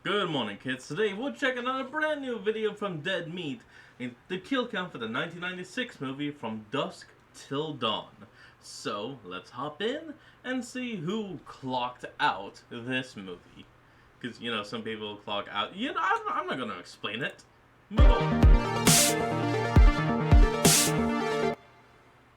Good morning, kids. Today we're checking out a brand new video from Dead Meat in the kill count for the 1996 movie From Dusk Till Dawn. So let's hop in and see who clocked out this movie. Because, you know, some people clock out. You know, I'm not going to explain it. Move on.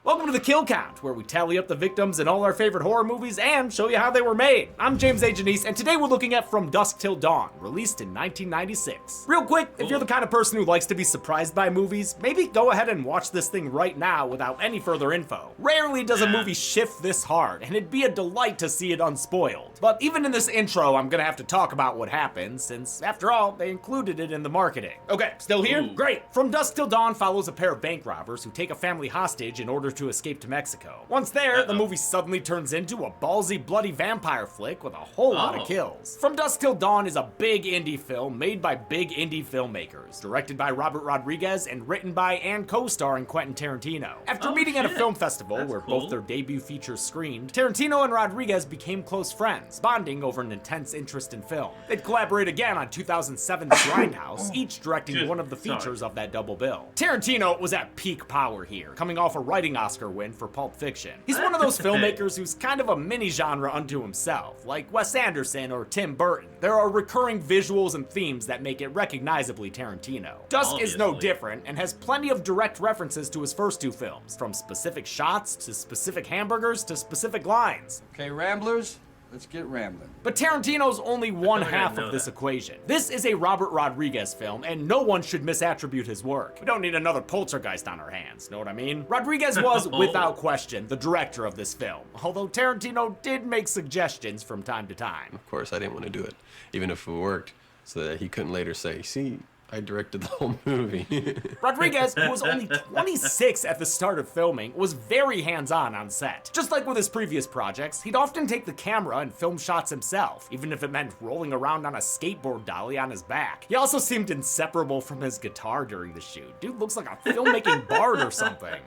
Welcome to the Kill Count, where we tally up the victims in all our favorite horror movies and show you how they were made. I'm James A. Janice, and today we're looking at From Dusk Till Dawn, released in 1996. Real quick, if you're the kind of person who likes to be surprised by movies, maybe go ahead and watch this thing right now without any further info. Rarely does a movie shift this hard, and it'd be a delight to see it unspoiled. But even in this intro, I'm gonna have to talk about what happened, since, after all, they included it in the marketing. Okay, still here? Ooh. Great. From Dusk Till Dawn follows a pair of bank robbers who take a family hostage in order to escape to Mexico. Once there, the movie suddenly turns into a ballsy, bloody vampire flick with a whole lot of kills. From Dusk Till Dawn is a big indie film made by big indie filmmakers, directed by Robert Rodriguez and written by and co-starring Quentin Tarantino. After meeting at a film festival where both their debut features screened, Tarantino and Rodriguez became close friends, bonding over an intense interest in film. They'd collaborate again on 2007's Grindhouse, each directing one of the features of that double bill. Tarantino was at peak power here, coming off a writing Oscar win for Pulp Fiction. He's one of those filmmakers who's kind of a mini-genre unto himself, like Wes Anderson or Tim Burton. There are recurring visuals and themes that make it recognizably Tarantino. Dusk is no different, and has plenty of direct references to his first two films, from specific shots to specific hamburgers to specific lines. Okay, Ramblers, let's get rambling. But Tarantino's only one half of this equation. This is a Robert Rodriguez film, and no one should misattribute his work. We don't need another poltergeist on our hands, know what I mean? Rodriguez was, without question, the director of this film, although Tarantino did make suggestions from time to time. Of course, I didn't want to do it, even if it worked, so that he couldn't later say, see, I directed the whole movie. Rodriguez, who was only 26 at the start of filming, was very hands-on on set. Just like with his previous projects, he'd often take the camera and film shots himself, even if it meant rolling around on a skateboard dolly on his back. He also seemed inseparable from his guitar during the shoot. Dude looks like a filmmaking bard or something.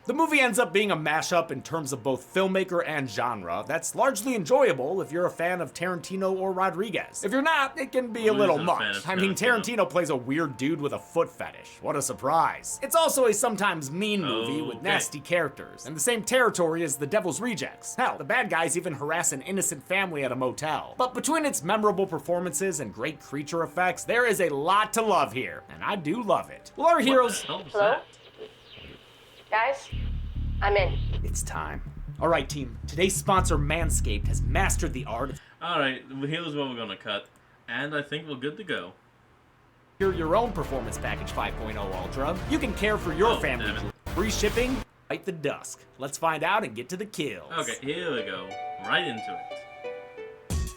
The movie ends up being a mashup in terms of both filmmaker and genre that's largely enjoyable if you're a fan of Tarantino or Rodriguez. If you're not, it can be a little much. I mean, Tarantino plays a weird dude with a foot fetish. What a surprise. It's also a sometimes mean movie with nasty characters, and the same territory as The Devil's Rejects. Hell, the bad guys even harass an innocent family at a motel. But between its memorable performances and great creature effects, there is a lot to love here, and I do love it. Well, our heroes... Hello? Guys, I'm in. It's time. All right, team. Today's sponsor, Manscaped, has mastered the art of... Alright, here's what we're gonna cut. And I think we're good to go. your own Performance Package 5.0 Ultra. You can care for your family. Free shipping, fight the dusk. Let's find out and get to the kills. Okay, here we go. Right into it.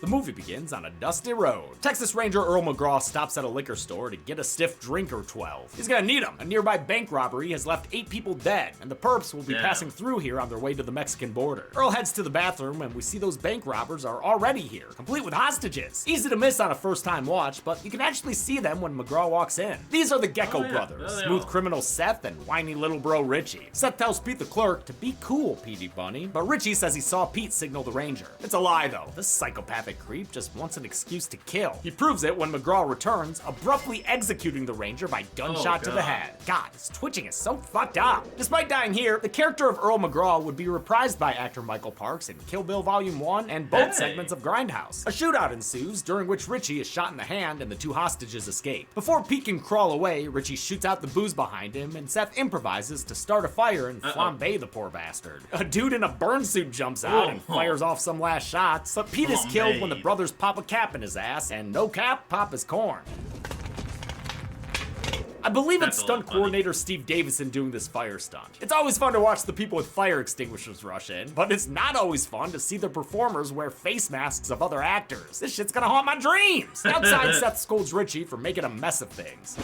The movie begins on a dusty road. Texas Ranger Earl McGraw stops at a liquor store to get a stiff drink or 12. He's gonna need them. A nearby bank robbery has left 8 people dead, and the perps will be passing through here on their way to the Mexican border. Earl heads to the bathroom, and we see those bank robbers are already here, complete with hostages. Easy to miss on a first-time watch, but you can actually see them when McGraw walks in. These are the Gecko brothers, smooth criminal Seth and whiny little bro Richie. Seth tells Pete the clerk to be cool, Petey Bunny, but Richie says he saw Pete signal the Ranger. It's a lie, though. This psychopathic creep just wants an excuse to kill. He proves it when McGraw returns, abruptly executing the Ranger by gunshot to the head. God, his twitching is so fucked up. Despite dying here, the character of Earl McGraw would be reprised by actor Michael Parks in Kill Bill Volume 1 and both segments of Grindhouse. A shootout ensues, during which Richie is shot in the hand and the 2 hostages escape. Before Pete can crawl away, Richie shoots out the booze behind him, and Seth improvises to start a fire and flambe the poor bastard. A dude in a burn suit jumps out and fires off some last shots, but Pete is killed when the brothers pop a cap in his ass, and no cap, pop his corn. I believe it's stunt coordinator Steve Davison doing this fire stunt. It's always fun to watch the people with fire extinguishers rush in, but it's not always fun to see the performers wear face masks of other actors. This shit's gonna haunt my dreams! Outside, Seth scolds Richie for making a mess of things.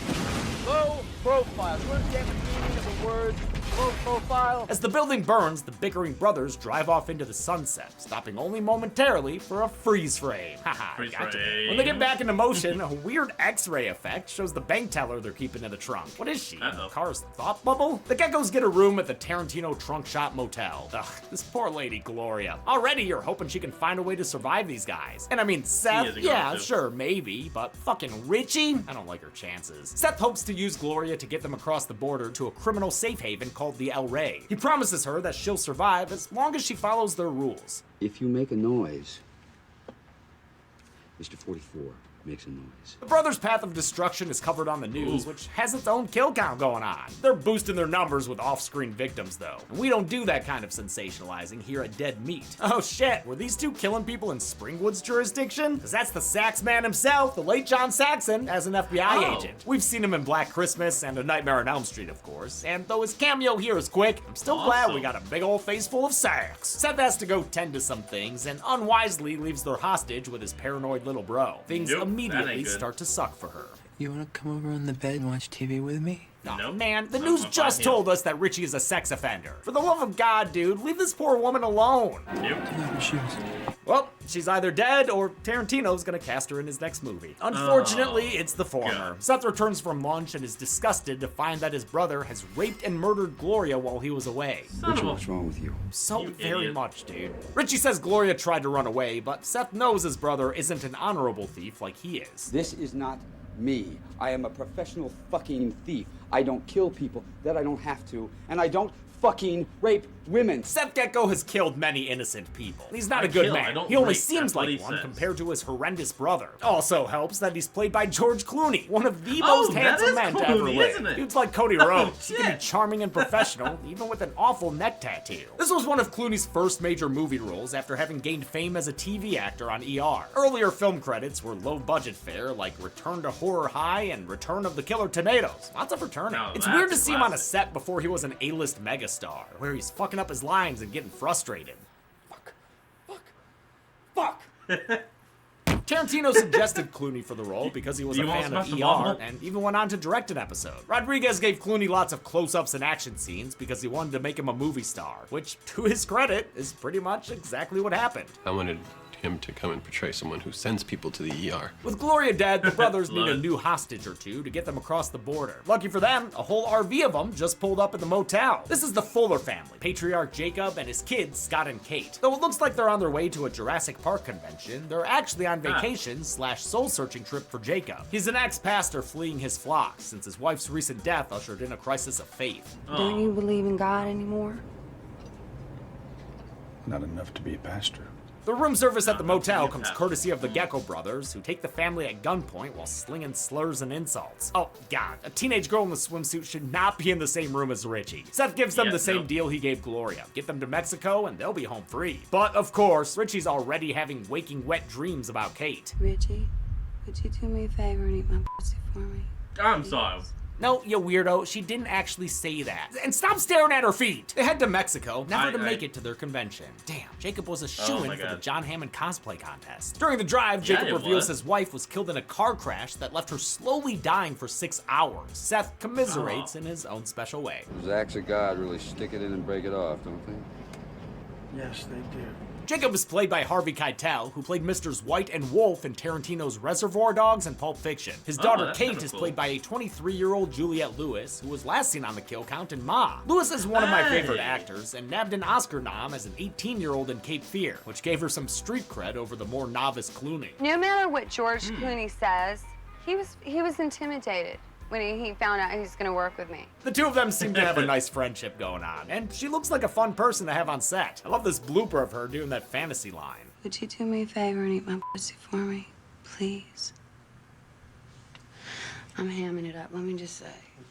Low profile. You understand the meaning of the word low profile. As the building burns, the bickering brothers drive off into the sunset, stopping only momentarily for a freeze frame. Haha, Freeze gotcha. frame. When they get back into motion, a weird X-ray effect shows the bank teller they're keeping in the trunk. What is she? Uh-oh. The car's thought bubble? The Geckos get a room at the Tarantino Trunk Shop Motel. Ugh, this poor lady, Gloria. Already you're hoping she can find a way to survive these guys. And I mean, Seth, isn't yeah, going to. sure, maybe, but fucking Richie? I don't like her chances. Seth hopes to use Gloria to get them across the border to a criminal safe haven called the El Rey. He promises her that she'll survive as long as she follows their rules. If you make a noise, Mr. 44 makes a noise. The brothers' path of destruction is covered on the news, which has its own kill count going on. They're boosting their numbers with off-screen victims, though. And we don't do that kind of sensationalizing here at Dead Meat. Oh shit, were these two killing people in Springwood's jurisdiction? Because that's the Sax man himself, the late John Saxon, as an FBI agent. We've seen him in Black Christmas and A Nightmare on Elm Street, of course. And though his cameo here is quick, I'm still glad we got a big old face full of Sax. Seth has to go tend to some things and unwisely leaves their hostage with his paranoid little bro. Things Nope, that immediately ain't good. start to suck for her. You wanna come over on the bed and watch TV with me? Aw, Nope. man, the I'm news fine just here. told us that Richie is a sex offender. For the love of God, dude, leave this poor woman alone. Yep. Come on, your shoes. Well, she's either dead or Tarantino's gonna cast her in his next movie. Unfortunately, it's the former. God. Seth returns from lunch and is disgusted to find that his brother has raped and murdered Gloria while he was away. Son of a- What's wrong with you? So You very idiot. much, dude. Richie says Gloria tried to run away, but Seth knows his brother isn't an honorable thief like he is. This is not me. I am a professional fucking thief. I don't kill people that I don't have to, and I don't fucking rape women. Seth Gecko has killed many innocent people. He's not I a good kill, I man. don't He only rape, seems that's what like he one says. compared to his horrendous brother. Also helps that he's played by George Clooney, one of the Oh, most that handsome is men to ever Clooney, live. isn't it? Dude's like Cody Oh, Rhodes. He can be shit. charming and professional, even with an awful neck tattoo. This was one of Clooney's first major movie roles after having gained fame as a TV actor on ER. Earlier film credits were low-budget fare like Return to Horror High and Return of the Killer Tomatoes. Lots of returning. Now It's weird to that's see him on a classic. set before he was an A-list megastar, where he's fucking up his lines and getting frustrated. Fuck. Tarantino suggested Clooney for the role because he was a You wanna fan of smash the ER ball? and even went on to direct an episode. Rodriguez gave Clooney lots of close-ups and action scenes because he wanted to make him a movie star, which, to his credit, is pretty much exactly what happened. I wanted him to come and portray someone who sends people to the ER. With Gloria dead, the brothers need Love a it. new hostage or two to get them across the border. Lucky for them, a whole RV of them just pulled up at the motel. This is the Fuller family, patriarch Jacob and his kids, Scott and Kate. Though it looks like they're on their way to a Jurassic Park convention, they're actually on vacation / soul-searching trip for Jacob. He's an ex-pastor fleeing his flock since his wife's recent death ushered in a crisis of faith. Don't you believe in God anymore? Not enough to be a pastor. The room service at the motel Yeah. comes courtesy of the Gecko brothers, who take the family at gunpoint while slinging slurs and insults. Oh, God, a teenage girl in the swimsuit should not be in the same room as Richie. Seth gives them Yeah, the same nope. deal he gave Gloria. Get them to Mexico and they'll be home free. But, of course, Richie's already having waking wet dreams about Kate. Richie, would you do me a favor and eat my pussy for me? I'm sorry. No, you weirdo, she didn't actually say that. And stop staring at her feet! They head to Mexico, never to make it to their convention. Damn, Jacob was a shoo-in my for the God. John Hammond cosplay contest. During the drive, Yeah, Jacob it reveals was. his wife was killed in a car crash that left her slowly dying for 6 hours. Seth commiserates in his own special way. Those acts of God really stick it in and break it off, don't they? Yes, they do. Jacob is played by Harvey Keitel, who played Misters White and Wolf in Tarantino's Reservoir Dogs and Pulp Fiction. His daughter that's Kate kinda is cool. played by a 23-year-old Juliette Lewis, who was last seen on the kill count in Ma. Lewis is one of my favorite Hey. actors and nabbed an Oscar nom as an 18-year-old in Cape Fear, which gave her some street cred over the more novice Clooney. No matter what George Clooney says, he was intimidated when he found out he was gonna work with me. The two of them seem to have a nice friendship going on, and she looks like a fun person to have on set. I love this blooper of her doing that fantasy line. Would you do me a favor and eat my pussy for me, please? I'm hamming it up. Let me just say,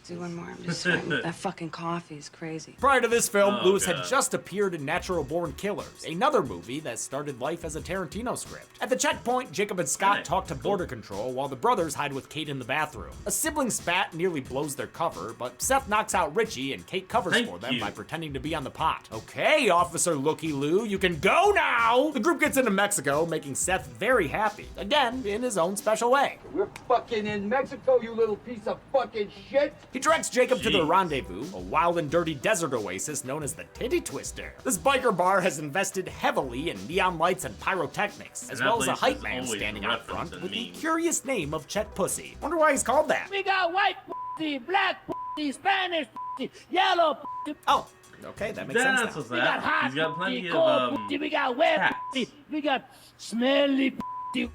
do one more. I'm just sweating. That fucking coffee is crazy. Prior to this film, Oh, Lewis God. had just appeared in Natural Born Killers, another movie that started life as a Tarantino script. At the checkpoint, Jacob and Scott Right, talk to cool. Border Control while the brothers hide with Kate in the bathroom. A sibling spat nearly blows their cover, but Seth knocks out Richie and Kate covers Thank for them you. by pretending to be on the pot. Okay, Officer Looky Loo, you can go now! The group gets into Mexico, making Seth very happy, again, in his own special way. We're fucking in Mexico, you little piece of fucking shit. He directs Jacob to the Rendezvous, a wild and dirty desert oasis known as the Titty Twister. This biker bar has invested heavily in neon lights and pyrotechnics, as well as a hype man standing out front with the curious name of Chet Pussy. Wonder why he's called that. We got white pussy, black pussy, Spanish pussy, yellow pussy. Oh, okay, that makes sense now. We got hot He's got plenty pussy, of, cold pussy, we got wet cats. pussy, we got smelly pussy.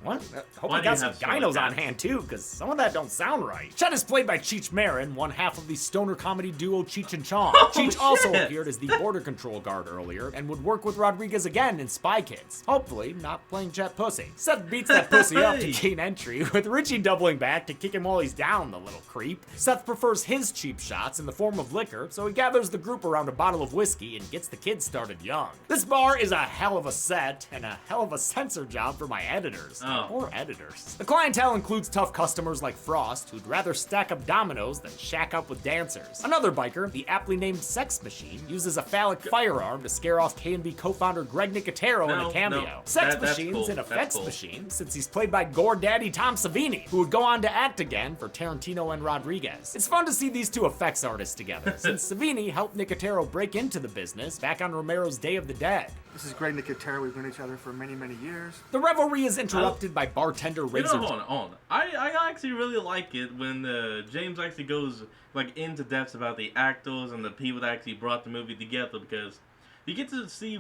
What? Hope Why we do you got some have so many gynos on cats? hand too, because some of that don't sound right. Chet is played by Cheech Marin, one half of the stoner comedy duo Cheech and Chong. Cheech also shit. appeared as the border control guard earlier, and would work with Rodriguez again in Spy Kids. Hopefully, not playing Chet Pussy. Seth beats that pussy up to gain entry, with Richie doubling back to kick him while he's down, the little creep. Seth prefers his cheap shots in the form of liquor, so he gathers the group around a bottle of whiskey and gets the kids started young. This bar is a hell of a set, and a hell of a censor job for my editors. Oh. Poor editors. The clientele includes tough customers like Frost, who'd rather stack up dominoes than shack up with dancers. Another biker, the aptly named Sex Machine, uses a phallic firearm to scare off K&B co-founder Greg Nicotero in a cameo. No, Sex that's Machine's cool. an That's effects cool. machine, since he's played by Gore Daddy Tom Savini, who would go on to act again for Tarantino and Rodriguez. It's fun to see these two effects artists together, since Savini helped Nicotero break into the business back on Romero's Day of the Dead. This is Greg Nicotero. We've known each other for many, many years. The revelry is interrupted by bartender You Razor. know, hold on. I actually really like it when James actually goes like into depth about the actors and the people that actually brought the movie together, because you get to see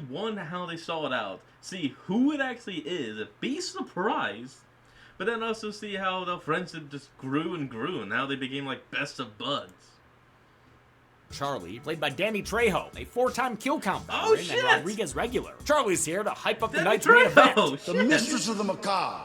how they saw it out, see who it actually is, be surprised, but then also see how the friendship just grew and grew and how they became like best of buds. Charlie, played by Danny Trejo, a four-time kill count Oh, veteran shit! and Rodriguez regular. Charlie's here to hype up the Danny night's main event. Trejo, The shit. mistress of the macabre,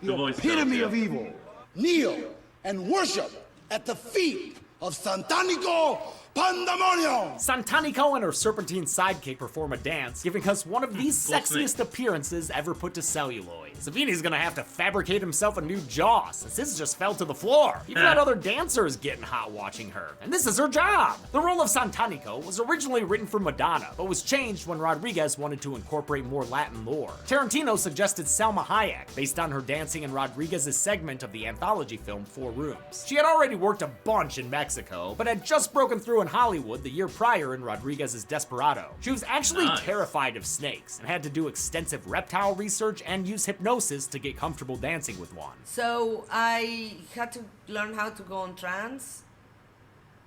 The the voice epitome does, of yeah. evil, kneel and worship at the feet of Santanico Pandemonium. Santanico and her serpentine sidekick perform a dance, giving us one of the sexiest appearances ever put to celluloid. Savini's gonna have to fabricate himself a new jaw, since his just fell to the floor. Even had other dancers getting hot watching her, and this is her job. The role of Santanico was originally written for Madonna, but was changed when Rodriguez wanted to incorporate more Latin lore. Tarantino suggested Salma Hayek, based on her dancing in Rodriguez's segment of the anthology film 4 Rooms. She had already worked a bunch in Mexico, but had just broken through in Hollywood the year prior in Rodriguez's Desperado. She was actually terrified of snakes and had to do extensive reptile research and use hypnosis to get comfortable dancing with one. So I had to learn how to go on trance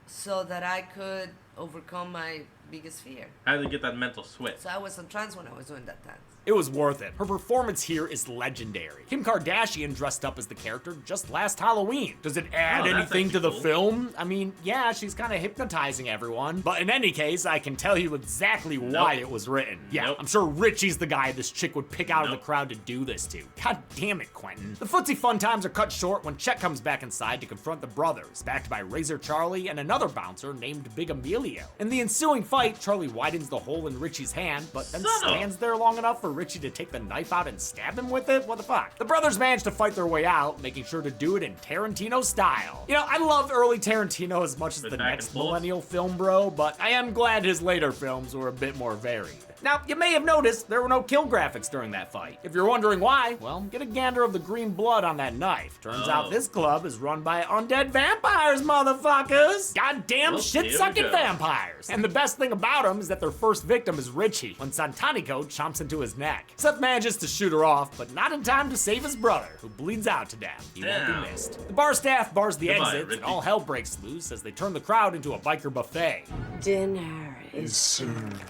so that I could overcome my biggest fear. How to get that mental switch. So I was on trance when I was doing that dance. It was worth it. Her performance here is legendary. Kim Kardashian dressed up as the character just last Halloween. Does it add Oh, that's anything to the actually film? I mean, yeah, she's kind of hypnotizing everyone. But in any case, I can tell you exactly why it was written. Yeah, I'm sure Richie's the guy this chick would pick out of the crowd to do this to. God damn it, Quentin. The footsie fun times are cut short when Chet comes back inside to confront the brothers, backed by Razor Charlie and another bouncer named Big Emilio. In the ensuing fight, Charlie widens the hole in Richie's hand, but then stands there long enough for Richie to take the knife out and stab him with it? What the fuck? The brothers manage to fight their way out, making sure to do it in Tarantino style. You know, I loved early Tarantino as much as the next millennial film bro, but I am glad his later films were a bit more varied. Now, you may have noticed there were no kill graphics during that fight. If you're wondering why, well, get a gander of the green blood on that knife. Turns out this club is run by undead vampires, motherfuckers! Goddamn shit-sucking vampires! And the best thing about them is that their first victim is Richie, when Santanico chomps into his neck. Seth manages to shoot her off, but not in time to save his brother, who bleeds out to death. He won't be missed. The bar staff bars the exits, and all hell breaks loose as they turn the crowd into a biker buffet. Dinner is served.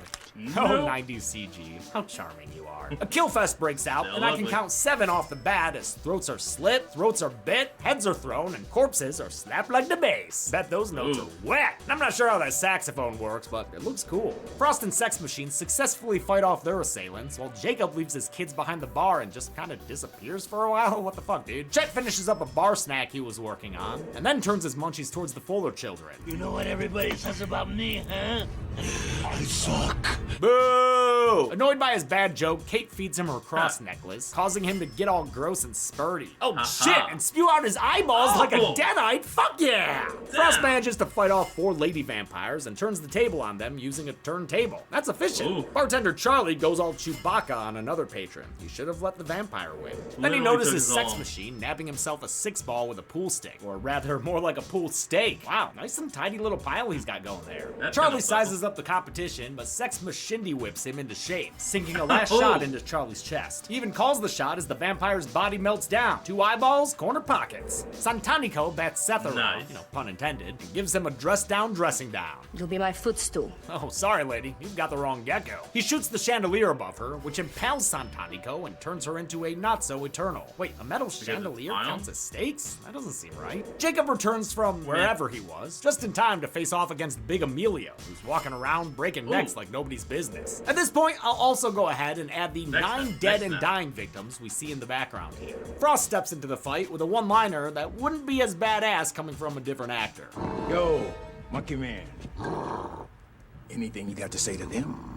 Oh, 90s CG. How charming you are. A kill fest breaks out, and I can count 7 off the bat as throats are slit, throats are bit, heads are thrown, and corpses are slapped like the bass. Bet those notes are wet. And I'm not sure how that saxophone works, but it looks cool. Frost and Sex Machine successfully fight off their assailants, while Jacob leaves his kids behind the bar and just kind of disappears for a while. What the fuck, dude? Chet finishes up a bar snack he was working on, and then turns his munchies towards the Fuller children. You know what everybody says about me, huh? I suck. Boo! Ew! Annoyed by his bad joke, Kate feeds him her cross necklace, causing him to get all gross and spurty. Oh shit, and spew out his eyeballs like a deadite? Fuck yeah! Frost manages to fight off 4 lady vampires and turns the table on them using a turntable. That's efficient. Ooh. Bartender Charlie goes all Chewbacca on another patron. He should have let the vampire win. Then he notices Sex Machine nabbing himself a 6-ball with a pool stick, or rather more like a pool steak. Wow, nice and tidy little pile he's got going there. That's Charlie sizes up the competition, but Sex Machine whips him into shape, sinking a last shot into Charlie's chest. He even calls the shot as the vampire's body melts down. 2 eyeballs, corner pockets. Santanico bats Seth around, pun intended, and gives him a dress-down dressing down. You'll be my footstool. Oh, sorry, lady. You've got the wrong gecko. He shoots the chandelier above her, which impales Santanico and turns her into a not-so-eternal. Wait, a metal chandelier counts as stakes? That doesn't seem right. Jacob returns from wherever he was, just in time to face off against Big Emilio, who's walking around breaking necks like nobody's business. At this point, I'll also go ahead and add the 9 dead and dying victims we see in the background here. Frost steps into the fight with a one-liner that wouldn't be as badass coming from a different actor. Yo, Monkey Man. Anything you got to say to them?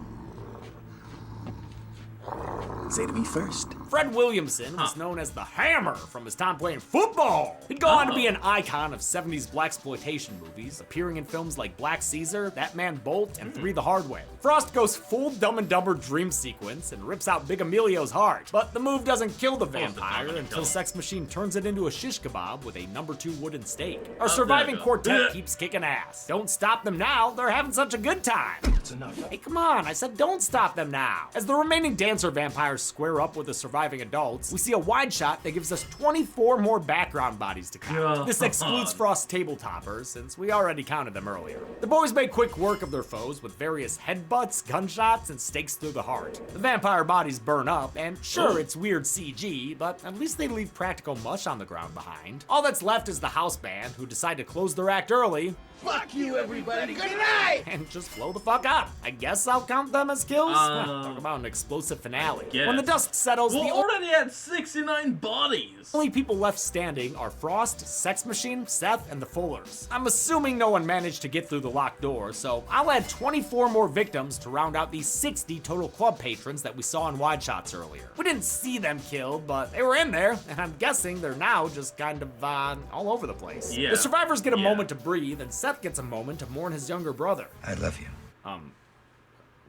Say to me first. Fred Williamson was known as the Hammer from his time playing football. He'd go on to be an icon of 70s blaxploitation movies, appearing in films like Black Caesar, That Man Bolt, and 3 the Hard Way. Frost goes full Dumb and Dumber dream sequence and rips out Big Emilio's heart, but the move doesn't kill the vampire until Sex Machine turns it into a shish kebab with a number 2 wooden steak. Our surviving quartet keeps kicking ass. Don't stop them now, they're having such a good time. That's enough. Hey, come on, I said don't stop them now. As the remaining dancer vampires square up with the surviving adults, we see a wide shot that gives us 24 more background bodies to count. This excludes Frost's table toppers, since we already counted them earlier. The boys make quick work of their foes with various headbutts, gunshots, and stakes through the heart. The vampire bodies burn up, and sure, it's weird CG, but at least they leave practical mush on the ground behind. All that's left is the house band, who decide to close their act early. Fuck you, everybody. Good night. And just blow the fuck up. I guess I'll count them as kills. Talk about an explosive finale. When the dust settles, we already had 69 bodies. Only people left standing are Frost, Sex Machine, Seth, and the Fullers. I'm assuming no one managed to get through the locked door, so I'll add 24 more victims to round out the 60 total club patrons that we saw in wide shots earlier. We didn't see them killed, but they were in there, and I'm guessing they're now just kind of all over the place. The survivors get a moment to breathe, and Seth gets a moment to mourn his younger brother. I love you.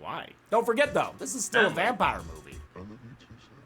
Why? Don't forget though, this is still a vampire movie.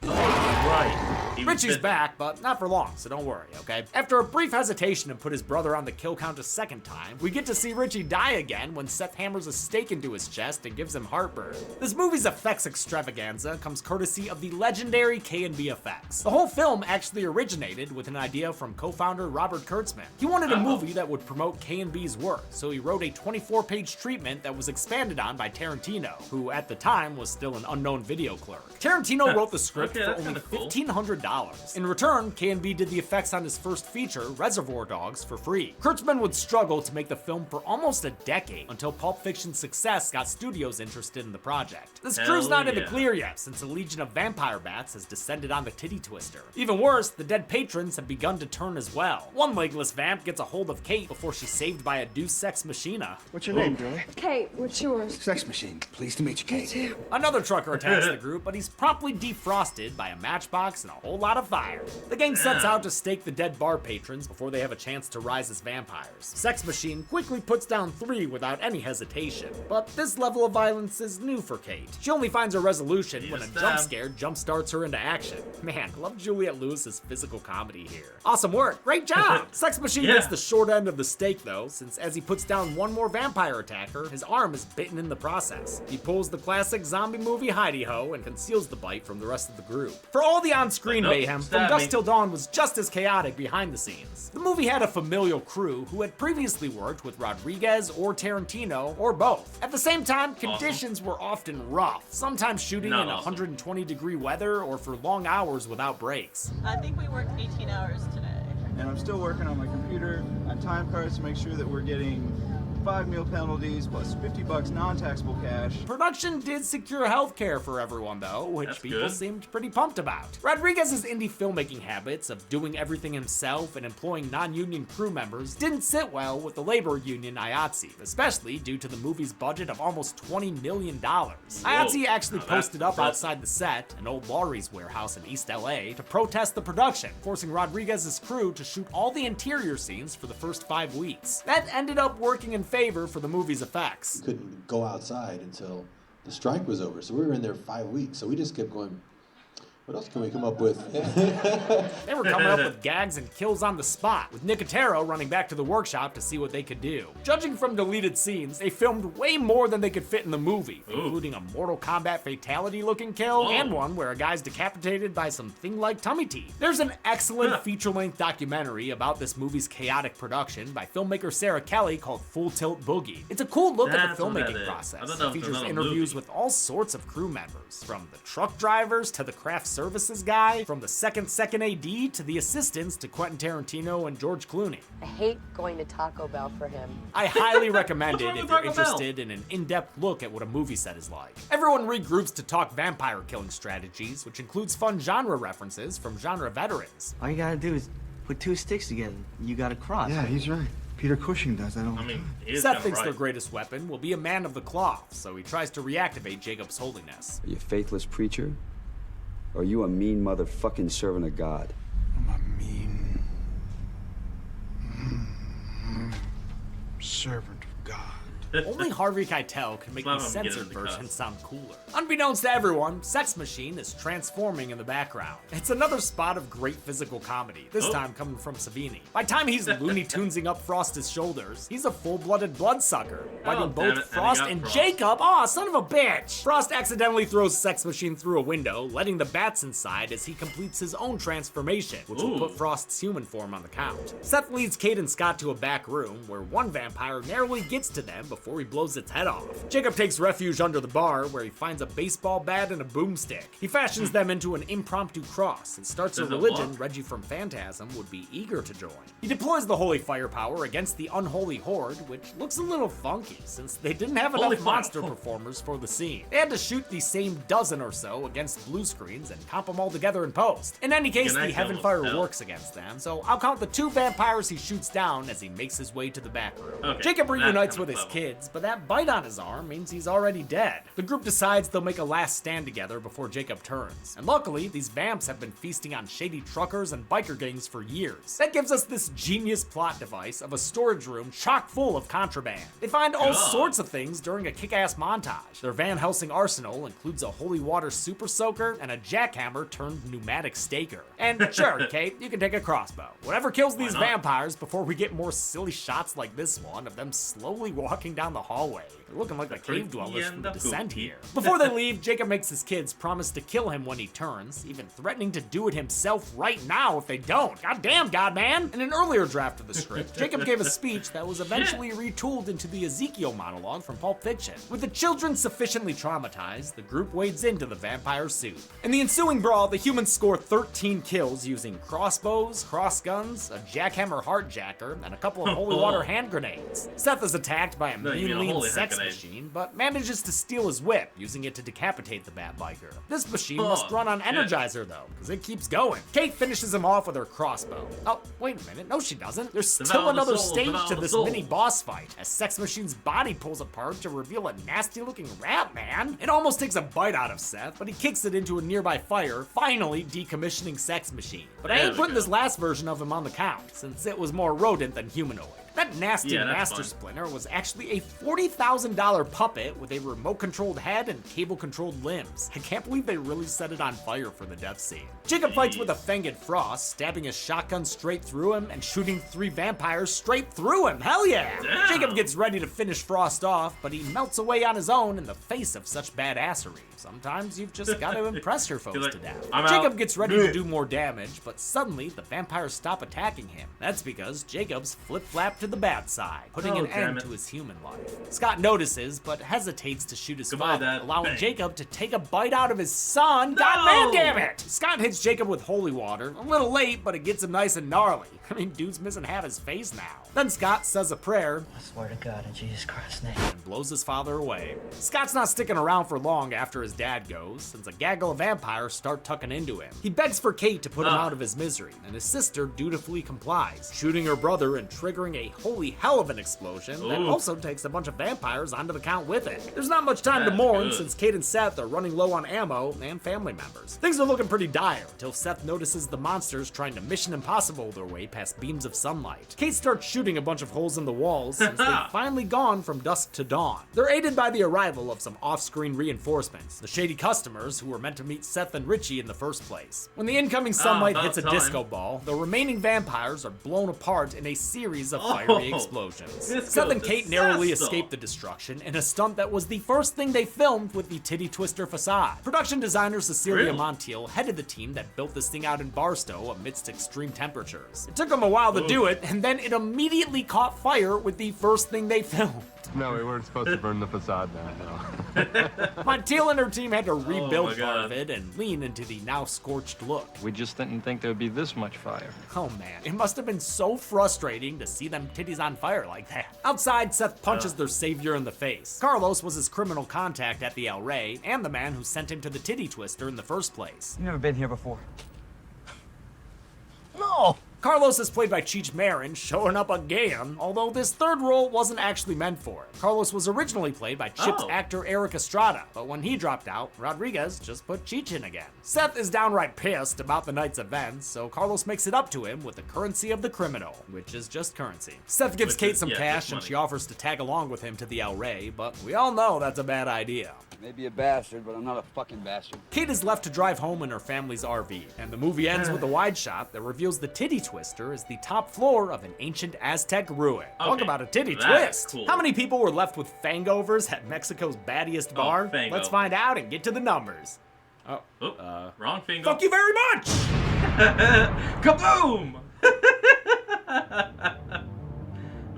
Right. Richie's back, but not for long, so don't worry, okay? After a brief hesitation to put his brother on the kill count a second time, we get to see Richie die again when Seth hammers a stake into his chest and gives him heartburn. This movie's effects extravaganza comes courtesy of the legendary K&B Effects. The whole film actually originated with an idea from co-founder Robert Kurtzman. He wanted a movie that would promote K&B's work, so he wrote a 24-page treatment that was expanded on by Tarantino, who at the time was still an unknown video clerk. Tarantino wrote the script for only $1,500. In return, K&B did the effects on his first feature, Reservoir Dogs, for free. Kurtzman would struggle to make the film for almost a decade until Pulp Fiction's success got studios interested in the project. This crew's not in the clear yet, since a legion of vampire bats has descended on the titty twister. Even worse, the dead patrons have begun to turn as well. One legless vamp gets a hold of Kate before she's saved by a deuce Sex Machina. What's your name, Julie? Kate, what's yours? Sex Machine. Pleased to meet you, Kate. Another trucker attacks the group, but he's promptly defrosted by a matchbox and a whole lot of fire. The gang sets out to stake the dead bar patrons before they have a chance to rise as vampires. Sex Machine quickly puts down 3 without any hesitation, but this level of violence is new for Kate. She only finds a resolution when a jump scare jumpstarts her into action. Man, I love Juliette Lewis's physical comedy here. Awesome work, great job! Sex Machine gets the short end of the stake though, since as he puts down one more vampire attacker, his arm is bitten in the process. He pulls the classic zombie movie hidey-ho and conceals the bite from the rest of the group. For all the on-screen mayhem, From Dusk Till Dawn was just as chaotic behind the scenes. The movie had a familial crew who had previously worked with Rodriguez or Tarantino, or both. At the same time, conditions were often rough, sometimes shooting in 120-degree weather or for long hours without breaks. I think we worked 18 hours today. And I'm still working on my computer on time cards to make sure that we're getting 5 meal penalties plus $50 non-taxable cash. Production did secure healthcare for everyone though, which That's people good. seemed pretty pumped about. Rodriguez's indie filmmaking habits of doing everything himself and employing non-union crew members didn't sit well with the labor union IATSE, especially due to the movie's budget of almost $20 million. IATSE actually posted up outside the set, an old Laurie's warehouse in East LA, to protest the production, forcing Rodriguez's crew to shoot all the interior scenes for the first 5 weeks. That ended up working in favor for the movie's effects. Couldn't go outside until the strike was over, so we were in there 5 weeks, so we just kept going, what else can we come up with? They were coming up with gags and kills on the spot, with Nicotero running back to the workshop to see what they could do. Judging from deleted scenes, they filmed way more than they could fit in the movie, including a Mortal Kombat fatality-looking kill, and one where a guy's decapitated by some thing-like tummy tea. There's an excellent feature-length documentary about this movie's chaotic production by filmmaker Sarah Kelly called Full Tilt Boogie. It's a cool look at the filmmaking process. It features interviews with all sorts of crew members, from the truck drivers to the craft services guy, from the second AD to the assistants to Quentin Tarantino and George Clooney. I hate going to Taco Bell for him. I highly recommend it if you're interested in an in-depth look at what a movie set is like. Everyone regroups to talk vampire killing strategies, which includes fun genre references from genre veterans. All you gotta do is put 2 sticks together. You got a cross. Yeah, he's right. Peter Cushing does that all the time. Seth thinks their greatest weapon will be a man of the cloth, so he tries to reactivate Jacob's holiness. Are you a faithless preacher? Or are you a mean motherfucking servant of God? I'm a mean servant of God. Only Harvey Keitel can make the censored version sound cooler. Unbeknownst to everyone, Sex Machine is transforming in the background. It's another spot of great physical comedy, this time coming from Savini. By the time he's Looney Tunesing up Frost's shoulders, he's a full-blooded bloodsucker, biting both Frost and Jacob. Aw, son of a bitch! Frost accidentally throws Sex Machine through a window, letting the bats inside as he completes his own transformation, which will put Frost's human form on the count. Seth leads Kate and Scott to a back room, where one vampire narrowly gets to them before he blows its head off. Jacob takes refuge under the bar, where he finds a baseball bat and a boomstick. He fashions them into an impromptu cross and starts a religion Reggie from Phantasm would be eager to join. He deploys the holy firepower against the unholy horde, which looks a little funky since they didn't have enough monster performers for the scene. They had to shoot the same dozen or so against blue screens and comp them all together in post. In any case, the heaven fire works against them, so I'll count the 2 vampires he shoots down as he makes his way to the back room. Jacob reunites with his kids, but that bite on his arm means he's already dead. The group decides they'll make a last stand together before Jacob turns. And luckily, these vamps have been feasting on shady truckers and biker gangs for years. That gives us this genius plot device of a storage room chock full of contraband. They find all sorts of things during a kick-ass montage. Their Van Helsing arsenal includes a holy water super soaker and a jackhammer turned pneumatic staker. And sure, Kate, you can take a crossbow. Whatever kills these vampires before we get more silly shots like this one of them slowly walking down the hallway. They're looking like the cave dwellers from the Descent here. Before they leave, Jacob makes his kids promise to kill him when he turns, even threatening to do it himself right now if they don't. Goddamn, God-man! In an earlier draft of the script, Jacob gave a speech that was eventually retooled into the Ezekiel monologue from Pulp Fiction. With the children sufficiently traumatized, the group wades into the vampire soup. In the ensuing brawl, the humans score 13 kills using crossbows, cross guns, a jackhammer heartjacker, and a couple of holy water hand grenades. Seth is attacked by a mean lean sex machine, but manages to steal his whip, using it to decapitate the bat biker. This machine must run on Energizer though, because it keeps going. Kate finishes him off with her crossbow. Oh, wait a minute, no she doesn't. There's still another stage to this mini boss fight, as Sex Machine's body pulls apart to reveal a nasty looking rat man. It almost takes a bite out of Seth, but he kicks it into a nearby fire, finally decommissioning Sex Machine. But I ain't putting this last version of him on the count, since it was more rodent than humanoid. That nasty Master Splinter was actually a $40,000 puppet with a remote-controlled head and cable-controlled limbs. I can't believe they really set it on fire for the death scene. Jacob fights with a fanged Frost, stabbing his shotgun straight through him and shooting 3 vampires straight through him. Hell yeah! Jacob gets ready to finish Frost off, but he melts away on his own in the face of such badassery. Sometimes you've just got to impress your foes like, to death. I'm Jacob out. gets ready to do more damage, but suddenly the vampires stop attacking him. That's because Jacob's flip-flapped to the bad side, putting Oh, an damn end it. to his human life. Scott notices, but hesitates to shoot his Goodbye, father, Dad. allowing Bang. Jacob to take a bite out of his son. No! God man damn it! Scott hits Jacob with holy water. A little late, but it gets him nice and gnarly. I mean, dude's missing half his face now. Then Scott says a prayer. I swear to God in Jesus Christ's name. And blows his father away. Scott's not sticking around for long after his dad goes, since a gaggle of vampires start tucking into him. He begs for Kate to put him out of his misery, and his sister dutifully complies, shooting her brother and triggering a holy hell of an explosion that Ooh. also takes a bunch of vampires onto the count with it. There's not much time to That's mourn, good. since Kate and Seth are running low on ammo and family members. Things are looking pretty dire, until Seth notices the monsters trying to Mission Impossible their way past beams of sunlight. Kate starts shooting a bunch of holes in the walls, since they've finally gone from dusk to dawn. They're aided by the arrival of some off-screen reinforcements, the shady customers who were meant to meet Seth and Richie in the first place. When the incoming sunlight about hits a time. disco ball, the remaining vampires are blown apart in a series of fiery explosions. Disco Seth and Kate narrowly disaster. escape the destruction in a stunt that was the first thing they filmed with the titty twister facade. Production designer Cecilia Really? Montiel headed the team that built this thing out in Barstow amidst extreme temperatures. It took them a while to do it, and then it immediately caught fire with the first thing they filmed. No, we weren't supposed to burn the facade down, no. Montiel and her team had to rebuild my part God. of it and lean into the now scorched look. We just didn't think there would be this much fire. Oh man, it must have been so frustrating to see them titties on fire like that. Outside, Seth punches their savior in the face. Carlos was his criminal contact at the El Rey and the man who sent him to the titty twister in the first place. You've never been here before. No! Carlos is played by Cheech Marin, showing up again, although this third role wasn't actually meant for it. Carlos was originally played by Chip's actor Eric Estrada, but when he dropped out, Rodriguez just put Cheech in again. Seth is downright pissed about the night's events, so Carlos makes it up to him with the currency of the criminal, which is just currency. Seth gives Which Kate is- some yeah, cash just and money. she offers to tag along with him to the El Rey, but we all know that's a bad idea. Maybe a bastard, but I'm not a fucking bastard. Kate is left to drive home in her family's RV, and the movie ends with a wide shot that reveals the titty twister is the top floor of an ancient Aztec ruin. Talk Okay, about a titty that's twist! cool. How many people were left with fangovers at Mexico's battiest bar? fango. Let's find out and get to the numbers. Oh, wrong finger. fuck you very much! Kaboom!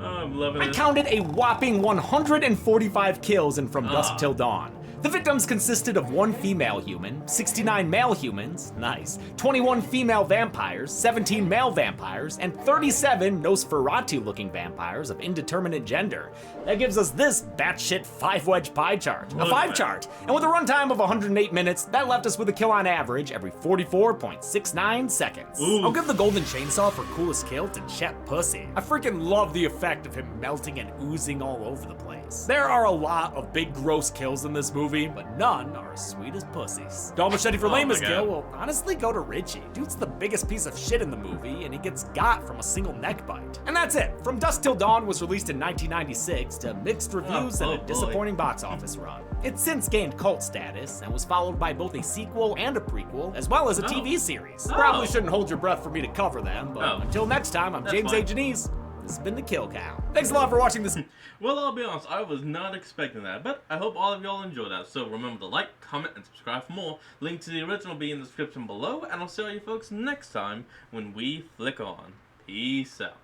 Oh, I'm loving I this. counted a whopping 145 kills in From Dusk Till Dawn. The victims consisted of 1 female human, 69 male humans, nice, 21 female vampires, 17 male vampires, and 37 Nosferatu-looking vampires of indeterminate gender. That gives us this batshit 5-wedge pie chart. A 5 chart. And with a runtime of 108 minutes, that left us with a kill on average every 44.69 seconds. Ooh. I'll give the Golden Chainsaw for coolest kill to Chet Pussy. I freaking love the effect of him melting and oozing all over the place. There are a lot of big gross kills in this movie, but none are as sweet as Pussy's. Doll Machete for Oh my lamest God. kill will honestly go to Richie. Dude's the biggest piece of shit in the movie, and he gets got from a single neck bite. And that's it. From Dusk Till Dawn was released in 1996 to mixed reviews and a boy. disappointing box office run. It's since gained cult status and was followed by both a sequel and a prequel, as well as a TV series. Probably shouldn't hold your breath for me to cover them, but until next time, I'm That's James fine. A. Janice. This has been The Kill Cow. Thanks a lot for watching this. Well, I'll be honest, I was not expecting that, but I hope all of y'all enjoyed that. So remember to like, comment, and subscribe for more. Link to the original will be in the description below, and I'll see all you folks next time when we flick on. Peace out.